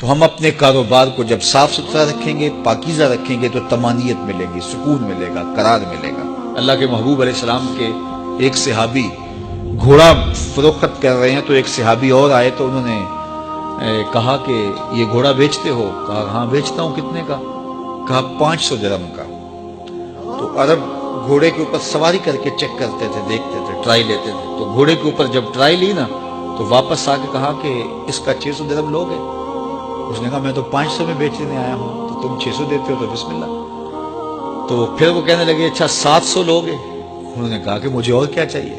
تو ہم اپنے کاروبار کو جب صاف ستھرا رکھیں گے، پاکیزہ رکھیں گے، تو طمانینت ملے گی، سکون ملے گا، قرار ملے گا۔ اللہ کے محبوب علیہ السلام کے ایک صحابی گھوڑا فروخت کر رہے ہیں، تو ایک صحابی اور آئے تو انہوں نے کہا کہ یہ گھوڑا بیچتے ہو؟ کہا ہاں بیچتا ہوں۔ کتنے کا؟ کہا 500 درہم کا۔ تو عرب گھوڑے کے اوپر سواری کر کے چیک کرتے تھے، دیکھتے تھے، ٹرائی لیتے تھے۔ تو گھوڑے کے اوپر جب ٹرائی لی نا تو واپس آ کے کہا کہ اس کا 600 درہم لوگے؟ اس نے کہا میں تو 500 میں بیچنے آیا ہوں، تو تم 600 دیتے ہو تو بسم اللہ۔ تو پھر وہ کہنے لگے اچھا 700 لوگے؟ انہوں نے کہا کہ مجھے اور کیا چاہیے؟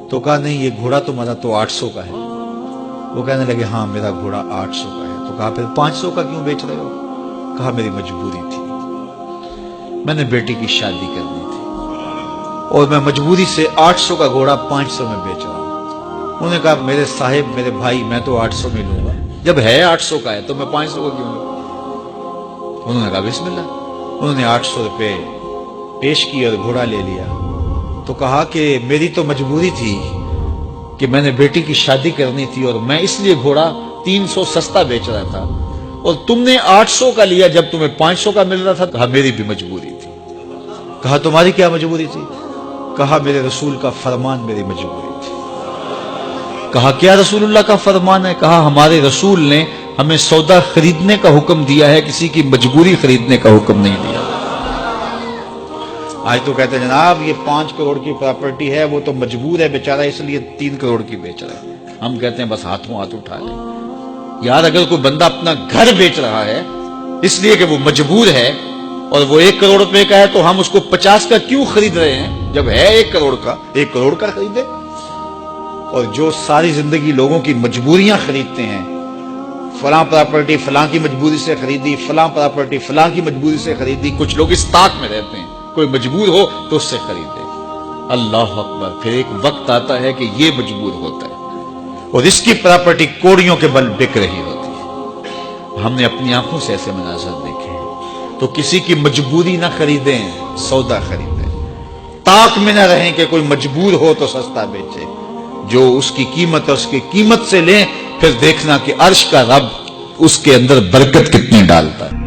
تو کہا نہیں یہ گھوڑا تمہارا تو 800 کا ہے۔ وہ کہنے لگے ہاں میرا گھوڑا 800 کا ہے۔ تو کہا پھر 500 کا کیوں بیچ رہے ہو؟ کہا میری مجبوری تھی، میں نے بیٹی کی شادی کرنی تھی اور میں مجبوری سے 800 کا گھوڑا 500 میں بیچ رہا ہوں۔ انہوں نے کہا میرے صاحب، میرے بھائی، میں تو 800 میں لوں گا، جب ہے 800 کا ہے تو میں 500 کا کیوں لوں؟ انہوں نے کہا بسم اللہ۔ انہوں نے 800 روپے پیش کی اور گھوڑا لے لیا۔ تو کہا کہ میری تو مجبوری تھی کہ میں نے بیٹی کی شادی کرنی تھی اور میں اس لیے گھوڑا 300 سستا بیچ رہا تھا، اور تم نے 800 کا لیا جب تمہیں 500 کا مل رہا تھا۔ کہا میری بھی مجبوری تھی۔ کہا تمہاری کیا مجبوری تھی؟ کہا میرے رسول کا فرمان میری مجبوری تھی۔ کہا کیا رسول اللہ کا فرمان ہے؟ کہا ہمارے رسول نے ہمیں سودا خریدنے کا حکم دیا ہے، کسی کی مجبوری خریدنے کا حکم نہیں دیا۔ آج تو کہتے ہیں جناب یہ 5 کروڑ کی پراپرٹی ہے، وہ تو مجبور ہے بیچارہ اس لیے 3 کروڑ کی بیچ رہا ہے۔ ہم کہتے ہیں بس ہاتھوں ہاتھ اٹھا لیں۔ یار اگر کوئی بندہ اپنا گھر بیچ رہا ہے اس لیے کہ وہ مجبور ہے اور وہ 1 کروڑ روپے کا ہے، تو ہم اس کو 50 کا کیوں خرید رہے ہیں؟ جب ہے 1 کروڑ کا، 1 کروڑ کا خریدے۔ اور جو ساری زندگی لوگوں کی مجبوریاں خریدتے ہیں، فلاں پراپرٹی فلاں کی مجبوری سے خریدی، فلاں پراپرٹی فلاں کی مجبوری سے خریدی۔ کچھ لوگ اس طاق میں رہتے ہیں کوئی مجبور ہو تو اس سے خریدے۔ اللہ اکبر، پھر ایک وقت آتا ہے کہ یہ مجبور ہوتا ہے اور اس کی پراپرٹی کوڑیوں کے بل بک رہی ہوتی ہے۔ ہم نے اپنی آنکھوں سے ایسے مناظر دیکھے ہیں۔ تو کسی کی مجبوری نہ خریدیں، سودا خریدیں۔ طاق میں نہ رہیں کہ کوئی مجبور ہو تو سستا بیچے۔ جو اس کی قیمت اور اس کی قیمت سے لیں، پھر دیکھنا کہ عرش کا رب اس کے اندر برکت کتنی ڈالتا ہے۔